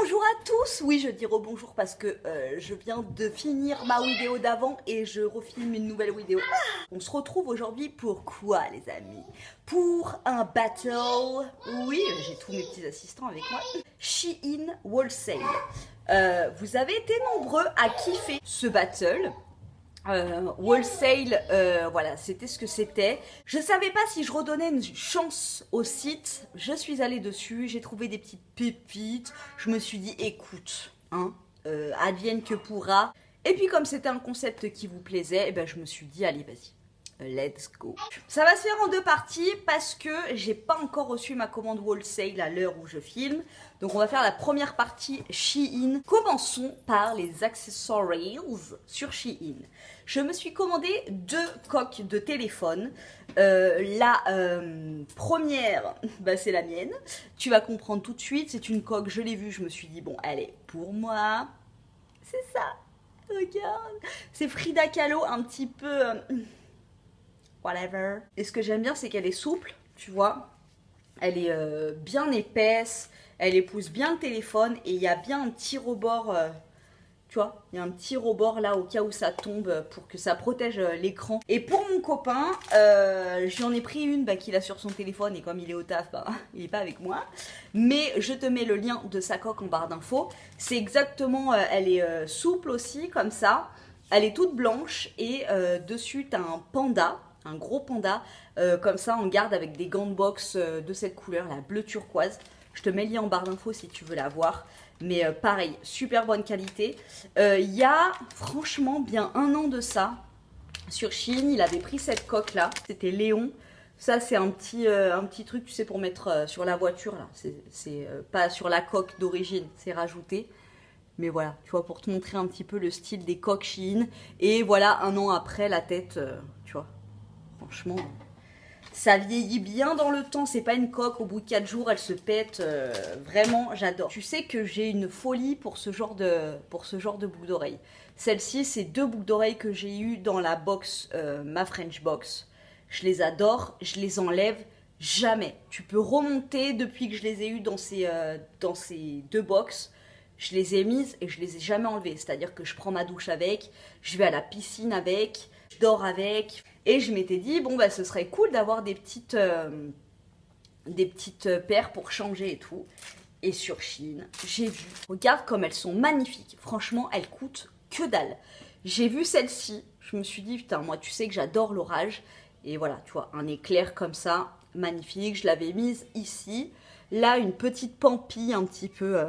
Rebonjour à tous. Oui, je dis rebonjour parce que je viens de finir ma vidéo d'avant et je refilme une nouvelle vidéo. On se retrouve aujourd'hui pour quoi, les amis? Pour un battle. Oui, j'ai tous mes petits assistants avec moi. Shein Wholesale. Vous avez été nombreux à kiffer ce battle. Wholesale, voilà, c'était ce que c'était. Je savais pas si je redonnais une chance au site. Je suis allée dessus, j'ai trouvé des petites pépites. Je me suis dit, écoute, hein, advienne que pourra. Et puis comme c'était un concept qui vous plaisait, eh ben, je me suis dit, allez, vas-y. Let's go. Ça va se faire en deux parties parce que j'ai pas encore reçu ma commande Wholesale à l'heure où je filme. Donc on va faire la première partie Shein. Commençons par les accessories sur Shein. Je me suis commandé 2 coques de téléphone. La première, bah, c'est la mienne. Tu vas comprendre tout de suite. C'est une coque, je l'ai vue, je me suis dit, bon, allez, pour moi, c'est ça. Regarde. C'est Frida Kahlo, un petit peu... whatever. Et ce que j'aime bien, c'est qu'elle est souple, tu vois. Elle est bien épaisse, elle épouse bien le téléphone et il y a bien un petit rebord, tu vois. Il y a un petit rebord là au cas où ça tombe pour que ça protège l'écran. Et pour mon copain, j'en ai pris une qu'il a sur son téléphone et comme il est au taf, bah, il n'est pas avec moi. Mais je te mets le lien de sa coque en barre d'infos. C'est exactement, elle est souple aussi comme ça. Elle est toute blanche et dessus tu as un panda. Un gros panda, comme ça en garde avec des gants de boxe de cette couleur, la bleu turquoise. Je te mets le lien en barre d'infos si tu veux la voir. Mais pareil, super bonne qualité. Il y a franchement bien 1 an de ça, sur Shein, il avait pris cette coque là. C'était Léon. Ça c'est un petit truc, tu sais, pour mettre sur la voiture là. C'est pas sur la coque d'origine, c'est rajouté. Mais voilà, tu vois, pour te montrer un petit peu le style des coques Shein. Et voilà, 1 an après, la tête, tu vois. Franchement, ça vieillit bien dans le temps. C'est pas une coque, au bout de 4 jours, elle se pète. Vraiment, j'adore. Tu sais que j'ai une folie pour ce genre de boucles d'oreilles. Celle-ci, c'est 2 boucles d'oreilles que j'ai eues dans la box, ma French box. Je les adore, je les enlève jamais. Tu peux remonter depuis que je les ai eues dans ces 2 box. Je les ai mises et je les ai jamais enlevées. C'est-à-dire que je prends ma douche avec, je vais à la piscine avec, je dors avec. Et je m'étais dit, bon, bah, ce serait cool d'avoir des petites paires pour changer et tout. Et sur Shein, j'ai vu, regarde comme elles sont magnifiques. Franchement, elles coûtent que dalle. J'ai vu celle-ci, je me suis dit, putain, moi, tu sais que j'adore l'orage. Et voilà, tu vois, un éclair comme ça, magnifique. Je l'avais mise ici. Là, une petite pampille, un petit peu,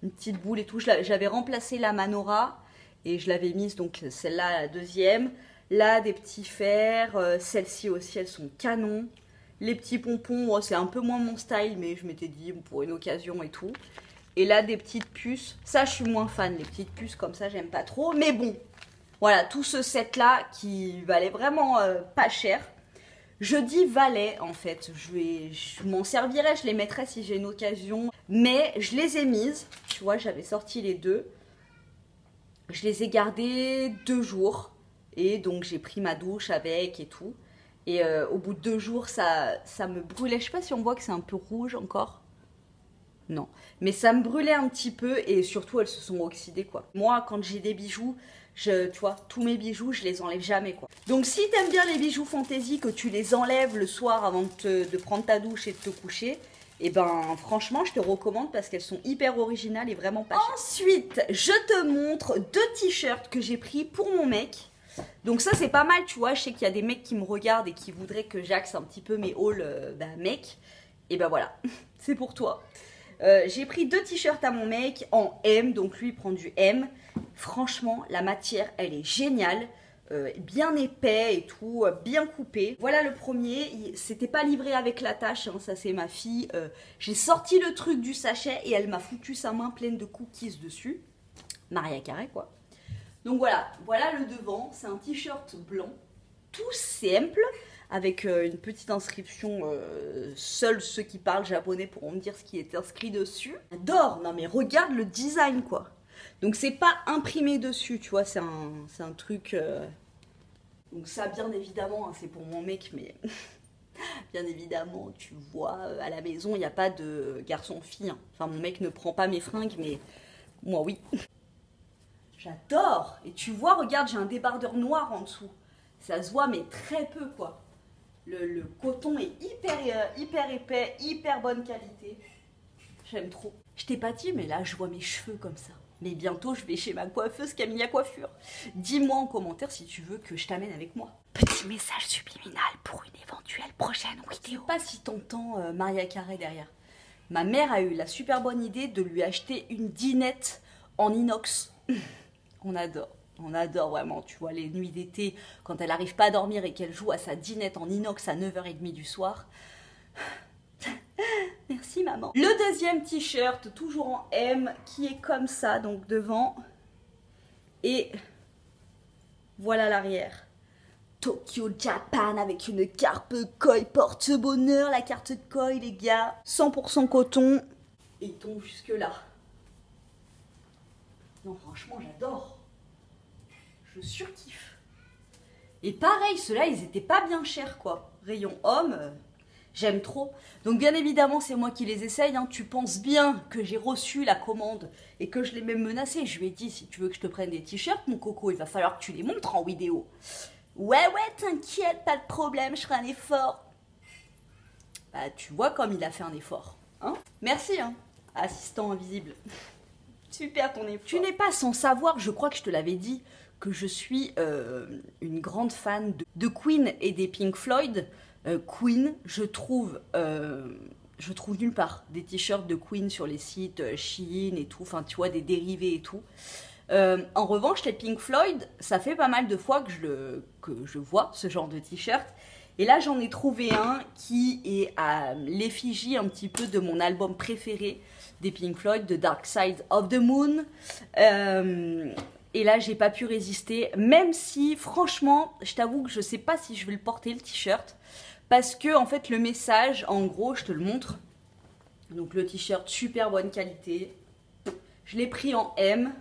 une petite boule et tout. J'avais remplacé la Manora et je l'avais mise, donc celle-là, la deuxième. Là, des petits fers, celles-ci aussi, elles sont canons. Les petits pompons, oh, c'est un peu moins mon style, mais je m'étais dit, pour une occasion et tout. Et là, des petites puces. Ça, je suis moins fan, les petites puces comme ça, j'aime pas trop. Mais bon, voilà, tout ce set-là qui valait vraiment pas cher. Je dis valait, en fait. Je m'en servirai, je les mettrai si j'ai une occasion. Mais je les ai mises. Tu vois, j'avais sorti les 2. Je les ai gardées 2 jours. Et donc j'ai pris ma douche avec et tout. Et au bout de 2 jours, ça me brûlait. Je sais pas si on voit que c'est un peu rouge encore. Non. Mais ça me brûlait un petit peu et surtout elles se sont oxydées quoi. Moi quand j'ai des bijoux, tu vois, tous mes bijoux, je les enlève jamais quoi. Donc si t'aimes bien les bijoux fantaisie, que tu les enlèves le soir avant de prendre ta douche et de te coucher, et ben franchement je te recommande parce qu'elles sont hyper originales et vraiment pas chères. Ensuite, je te montre 2 t-shirts que j'ai pris pour mon mec. Donc ça c'est pas mal, tu vois, je sais qu'il y a des mecs qui me regardent et qui voudraient que j'axe un petit peu mes hauls mec. Et ben voilà, c'est pour toi. J'ai pris 2 t-shirts à mon mec en M, donc lui il prend du M. Franchement, la matière elle est géniale, bien épais et tout, bien coupé. Voilà le premier, c'était pas livré avec l'attache, hein, ça c'est ma fille. J'ai sorti le truc du sachet et elle m'a foutu sa main pleine de cookies dessus. Maria Carré quoi. Donc voilà, voilà le devant, c'est un t-shirt blanc, tout simple, avec une petite inscription, seuls ceux qui parlent japonais pourront me dire ce qui est inscrit dessus. J'adore, non mais regarde le design quoi. Donc c'est pas imprimé dessus, tu vois, c'est un truc... Donc ça bien évidemment, hein, c'est pour mon mec, mais Bien évidemment, tu vois, à la maison, il n'y a pas de garçon-fille. Enfin, mon mec ne prend pas mes fringues, mais moi, oui. J'adore. Et tu vois, regarde, j'ai un débardeur noir en dessous. Ça se voit, mais très peu, quoi. Le coton est hyper épais, hyper bonne qualité. J'aime trop. Je t'ai pas dit, mais là, je vois mes cheveux comme ça. Mais bientôt, je vais chez ma coiffeuse Camilla Coiffure. Dis-moi en commentaire si tu veux que je t'amène avec moi. Petit message subliminal pour une éventuelle prochaine vidéo. Je sais pas si t'entends Maria Carré derrière. Ma mère a eu la super bonne idée de lui acheter une dinette en inox. On adore vraiment, tu vois, les nuits d'été, quand elle n'arrive pas à dormir et qu'elle joue à sa dinette en inox à 9h30 du soir. Merci maman. Le deuxième t-shirt, toujours en M, qui est comme ça, donc devant. Et voilà l'arrière. Tokyo Japan avec une carte Koi porte-bonheur, la carte Koi les gars. 100% coton. Et il tombe jusque là. Non franchement j'adore. Je surkiffe. Et pareil, ceux-là ils étaient pas bien chers quoi. Rayon homme. J'aime trop. Donc bien évidemment, c'est moi qui les essaye. Hein. Tu penses bien que j'ai reçu la commande et que je l'ai même menacé. Je lui ai dit, si tu veux que je te prenne des t-shirts, mon coco, il va falloir que tu les montres en vidéo. Ouais, t'inquiète, pas de problème, je ferai un effort. Bah, tu vois comme il a fait un effort. Hein. Merci, hein, assistant invisible. Super ton effort. Tu n'es pas sans savoir, je crois que je te l'avais dit, que je suis une grande fan de Queen et des Pink Floyd. Queen, je trouve nulle part des t-shirts de Queen sur les sites Shein et tout, enfin tu vois, des dérivés et tout. En revanche, les Pink Floyd, ça fait pas mal de fois que je vois ce genre de t-shirt. Et là, j'en ai trouvé un qui est à l'effigie un petit peu de mon album préféré des Pink Floyd, The Dark Side of the Moon. Et là, j'ai pas pu résister, même si, franchement, je t'avoue que je sais pas si je vais le porter, le t-shirt. Parce que, en fait, le message, en gros, je te le montre. Donc, le t-shirt, super bonne qualité. Je l'ai pris en M.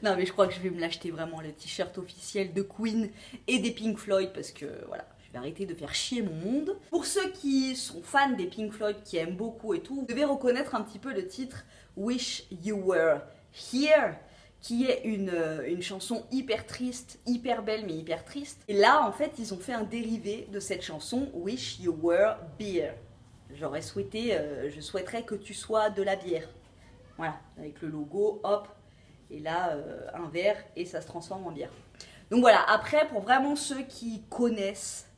Non, mais je crois que je vais me l'acheter vraiment, le t-shirt officiel de Queen et des Pink Floyd. Parce que, voilà, je vais arrêter de faire chier mon monde. Pour ceux qui sont fans des Pink Floyd, qui aiment beaucoup et tout, vous devez reconnaître un petit peu le titre « Wish You Were Here ». Qui est une chanson hyper triste, hyper belle mais hyper triste. Et là, en fait, ils ont fait un dérivé de cette chanson, Wish You Were Beer. J'aurais souhaité, je souhaiterais que tu sois de la bière. Voilà, avec le logo, hop, et là, un verre, et ça se transforme en bière. Donc voilà, après, pour vraiment ceux qui connaissent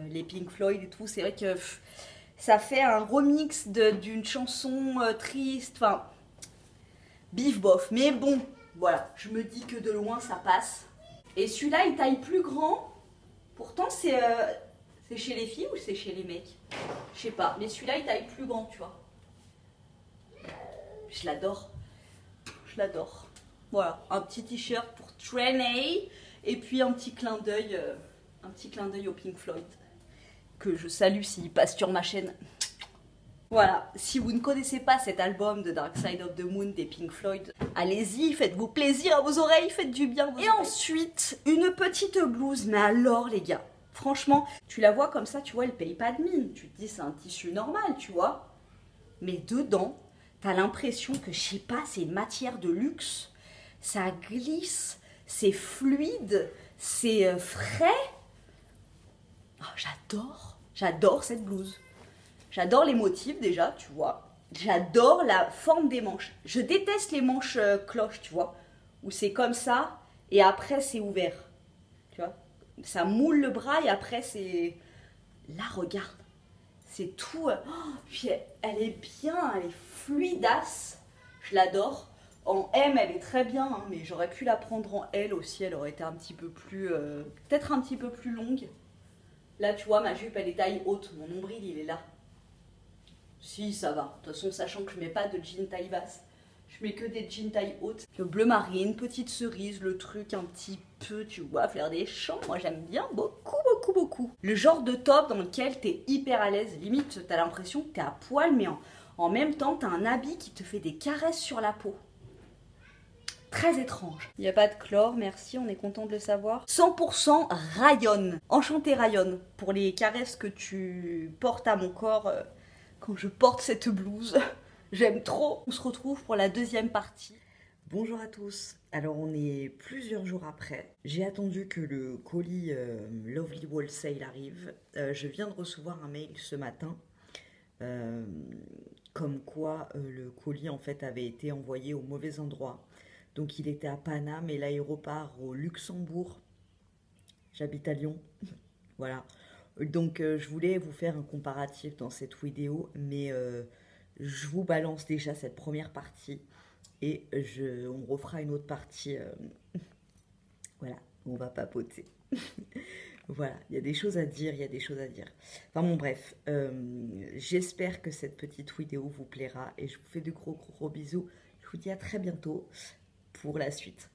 les Pink Floyd et tout, c'est vrai que ça fait un remix d'une chanson triste, enfin, bif bof, mais bon. Voilà, je me dis que de loin ça passe. Et celui-là, il taille plus grand. Pourtant, c'est chez les filles ou c'est chez les mecs? Je sais pas, mais celui-là, il taille plus grand, tu vois. Je l'adore. Je l'adore. Voilà, un petit t-shirt pour traîner. Et puis un petit clin d'œil au Pink Floyd. Que je salue s'il passe sur ma chaîne. Voilà, si vous ne connaissez pas cet album de Dark Side of the Moon des Pink Floyd, allez-y, faites-vous plaisir à vos oreilles, faites du bien à vos oreilles. Et ensuite, une petite blouse, mais alors les gars, franchement, tu la vois comme ça, tu vois, elle paye pas de mine. Tu te dis c'est un tissu normal, tu vois. Mais dedans, t'as l'impression que, je sais pas, c'est une matière de luxe, ça glisse, c'est fluide, c'est frais. Oh, j'adore cette blouse. J'adore les motifs déjà, tu vois. J'adore la forme des manches. Je déteste les manches cloches, tu vois. Où c'est comme ça et après c'est ouvert. Tu vois. Ça moule le bras et après c'est... Là, regarde. C'est tout... puis elle est bien, elle est fluidasse. Je l'adore. En M, elle est très bien, hein, mais j'aurais pu la prendre en L aussi. Elle aurait été un petit peu plus... peut-être un petit peu plus longue. Là, tu vois, ma jupe, elle est taille haute. Mon nombril, il est là. Si, ça va. De toute façon, sachant que je mets pas de jean taille basse, je mets que des jeans taille haute. Le bleu marine, petite cerise, le truc un petit peu, tu vois, faire des champs. Moi, j'aime bien beaucoup. Le genre de top dans lequel t'es hyper à l'aise. Limite, t'as l'impression que t'es à poil, mais en même temps, t'as un habit qui te fait des caresses sur la peau. très étrange. Il n'y a pas de chlore, merci, on est content de le savoir. 100% Rayon. Enchanté Rayon, pour les caresses que tu portes à mon corps quand je porte cette blouse. J'aime trop. On se retrouve pour la deuxième partie. Bonjour à tous, alors on est plusieurs jours après. J'ai attendu que le colis Lovely Wholesale arrive. Je viens de recevoir un mail ce matin comme quoi le colis en fait avait été envoyé au mauvais endroit. Donc il était à Paname et l'aéroport au Luxembourg. J'habite à Lyon, voilà. Donc je voulais vous faire un comparatif dans cette vidéo, mais je vous balance déjà cette première partie. Et on refera une autre partie. Voilà, on va papoter. Voilà, il y a des choses à dire, il y a des choses à dire. Enfin bon, bref, j'espère que cette petite vidéo vous plaira et je vous fais de gros bisous. Je vous dis à très bientôt pour la suite.